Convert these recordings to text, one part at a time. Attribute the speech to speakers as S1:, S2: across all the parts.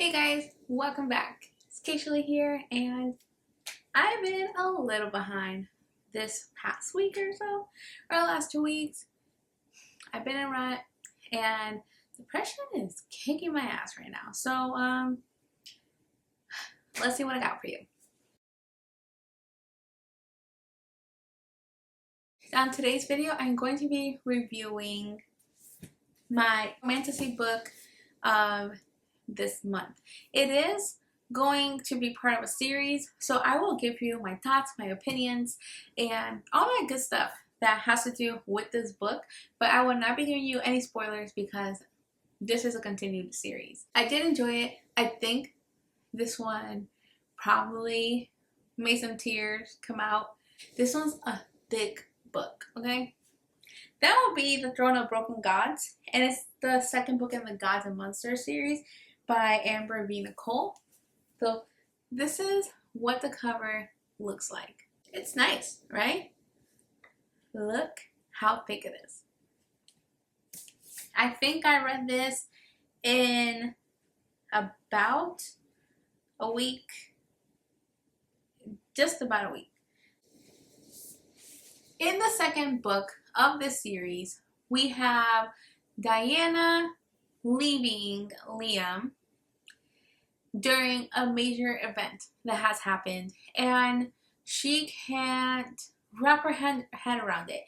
S1: Hey guys, welcome back. It's Keysh here, and I've been a little behind this past week or so, or the last 2 weeks. I've been in a rut, and depression is kicking my ass right now. So, let's see what I got for you. On today's video, I'm going to be reviewing my fantasy book of this month. It is going to be part of a series, so I will give you my thoughts, my opinions, and all that good stuff that has to do with this book, but I will not be giving you any spoilers because this is a continued series. I did enjoy it. I think this one probably made some tears come out. This one's a thick book, okay? That will be The Throne of Broken Gods, and it's the second book in the Gods and Monsters series by Amber v. Nicole. So this is what the cover looks like. It's nice, right? Look how thick it is. I think I read this in about a week. Just about a week. In the second book of this series, we have Diana leaving Liam during a major event that has happened, and she can't wrap her head around it.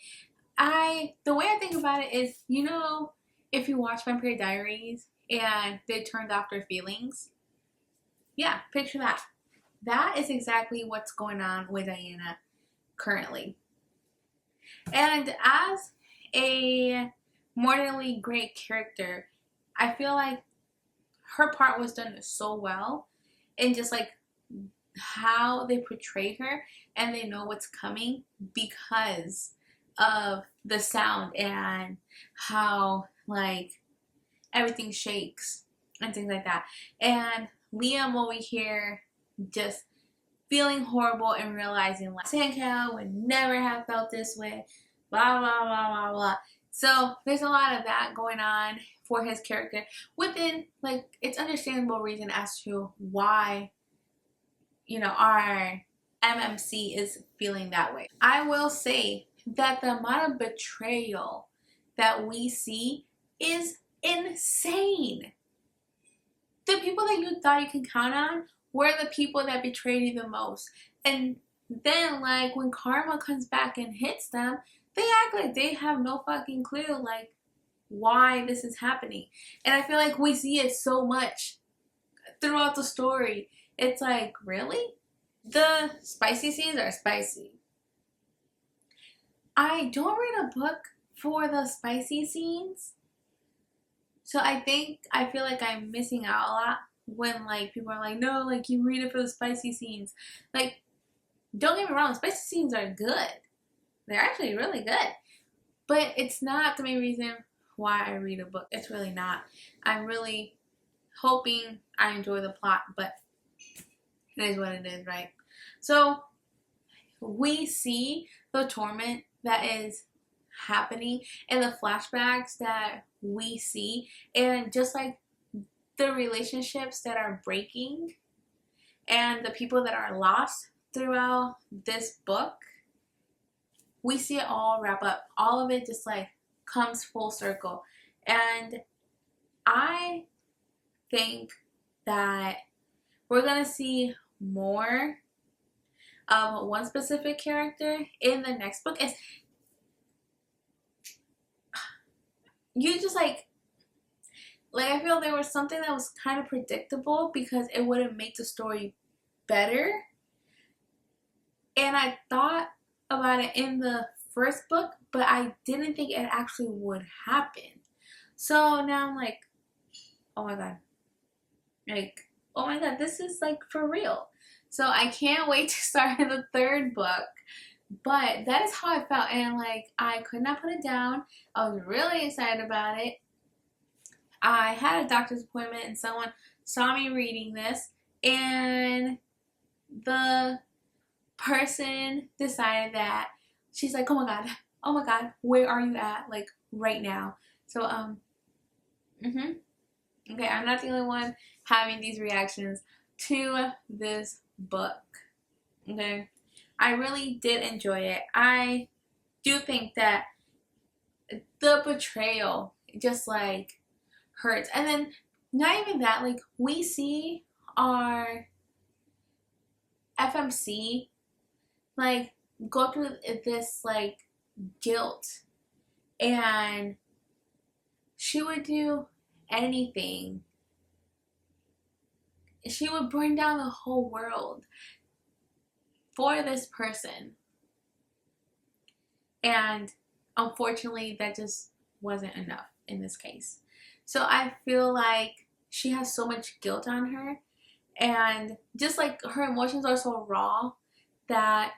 S1: The way I think about it is, you know, if you watch Vampire Diaries and they turned off their feelings, yeah, picture that. That is exactly what's going on with Diana currently. And as a mortally great character, I feel like her part was done so well, and just like how they portray her, and they know what's coming because of the sound and how like everything shakes and things like that. And Liam over here just feeling horrible and realizing like Sandcal would never have felt this way, blah blah blah blah blah. So there's a lot of that going on for his character within, like, it's understandable reason as to why, you know, our MMC is feeling that way. I will say that the amount of betrayal that we see is insane. The people that you thought you can count on were the people that betrayed you the most. And then, like, when karma comes back and hits them, they act like they have no fucking clue, like, why this is happening. And I feel like we see it so much throughout the story. It's like, really? The spicy scenes are spicy. I don't read a book for the spicy scenes, so I feel like I'm missing out a lot when like people are like, no, like you read it for the spicy scenes. Like, don't get me wrong, spicy scenes are good. They're actually really good. But it's not the main reason why I read a book. It's really not. I'm really hoping I enjoy the plot, but it is what it is, right? So we see the torment that is happening and the flashbacks that we see, and just like the relationships that are breaking and the people that are lost throughout this book, we see it all wrap up. All of it just like comes full circle. And I think that we're gonna see more of one specific character in the next book. It's you just like I feel there was something that was kind of predictable because it wouldn't make the story better. And I thought about it in the first book, but I didn't think it actually would happen. So now I'm like, oh my god. Like, oh my god, this is like for real. So I can't wait to start the third book. But that is how I felt, and like I could not put it down. I was really excited about it. I had a doctor's appointment and someone saw me reading this, and the person decided that she's like, oh my god, where are you at, like right now? So Okay, I'm not the only one having these reactions to this book. Okay, I really did enjoy it. I do think that the betrayal just like hurts. And then not even that, like we see our FMC like go through this like guilt, and she would do anything. She would burn down the whole world for this person. And unfortunately, that just wasn't enough in this case. So I feel like she has so much guilt on her, and just like her emotions are so raw that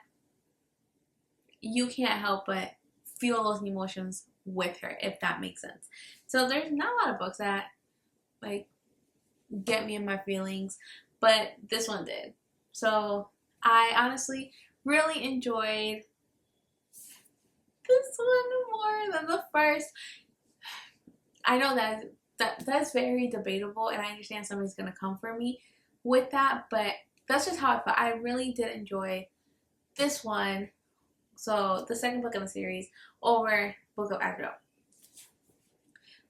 S1: you can't help but feel those emotions with her, if that makes sense. So there's not a lot of books that like get me in my feelings, but this one did. So I honestly really enjoyed this one more than the first. I know that's very debatable, and I understand somebody's gonna come for me with that, but that's just how I felt. I really did enjoy this one. So the second book in the series over Book of Adriel.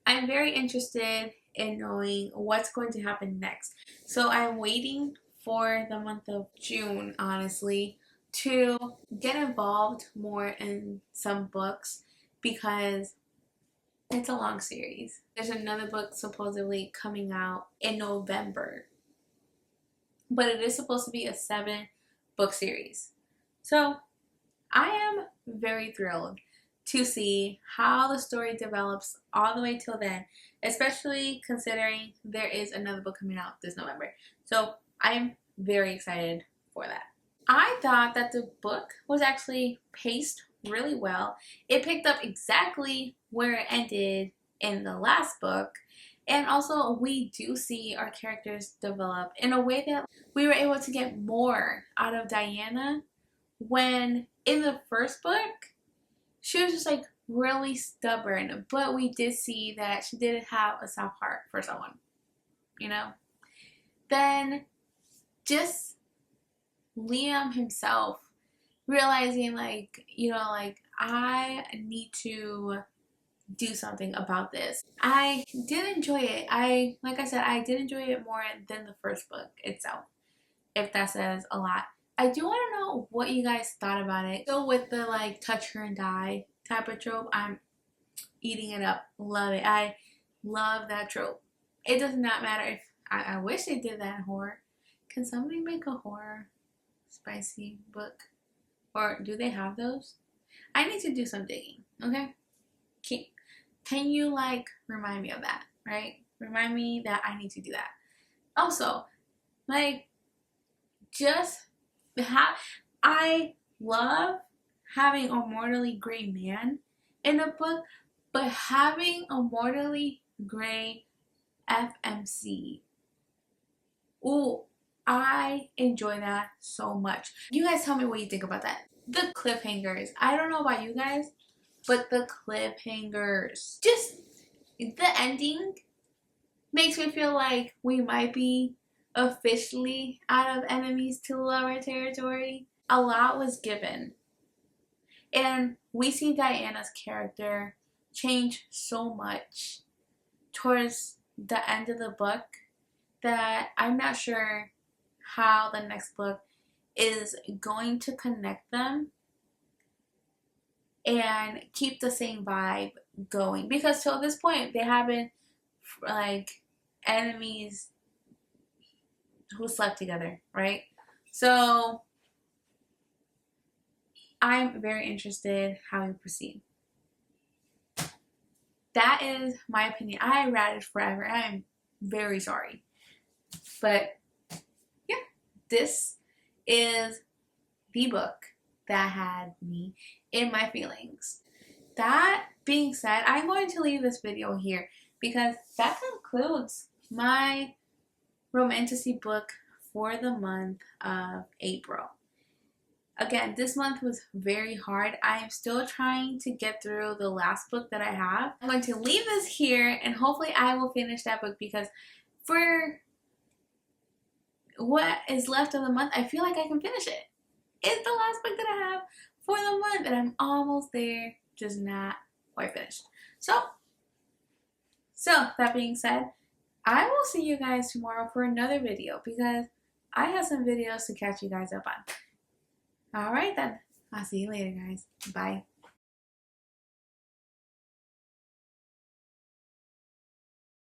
S1: I'm very interested in knowing what's going to happen next. So I'm waiting for the month of June, honestly, to get involved more in some books because it's a long series. There's another book supposedly coming out in November, but it is supposed to be a 7-book series. So I am very thrilled to see how the story develops all the way till then, especially considering there is another book coming out this November. So I'm very excited for that. I thought that the book was actually paced really well. It picked up exactly where it ended in the last book. And also we do see our characters develop in a way that we were able to get more out of Diana, when in the first book she was just like really stubborn, but we did see that she did have a soft heart for someone, you know. Then just Liam himself realizing like, you know, like I need to do something about this. I did enjoy it. Like I said, I did enjoy it more than the first book itself, if that says a lot. I do want to know what you guys thought about it. So with the like touch her and die type of trope, I'm eating it up. Love it. I love that trope. It does not matter if I wish they did that in horror. Can somebody make a horror spicy book? Or do they have those? I need to do some digging, okay? Can you like remind me of that, right? Remind me that I need to do that. Also, like just I love having a mortally gray man in a book, but having a mortally gray FMC. Ooh, I enjoy that so much. You guys tell me what you think about that. The cliffhangers. I don't know about you guys, but the cliffhangers. Just the ending makes me feel like we might be officially out of enemies to lower territory. A lot was given, and we see Diana's character change so much towards the end of the book that I'm not sure how the next book is going to connect them and keep the same vibe going, because till this point they have been like enemies who slept together, right? So I'm very interested how we proceed. That is my opinion. I ratted forever. I'm very sorry. But yeah, this is the book that had me in my feelings. That being said, I'm going to leave this video here because that concludes my romantasy book for the month of April. Again, this month was very hard. I am still trying to get through the last book that I have. I'm going to leave this here and hopefully I will finish that book, because for what is left of the month, I feel like I can finish it. It's the last book that I have for the month and I'm almost there, just not quite finished. So that being said, I will see you guys tomorrow for another video, because I have some videos to catch you guys up on. Alright then, I'll see you later, guys. Bye.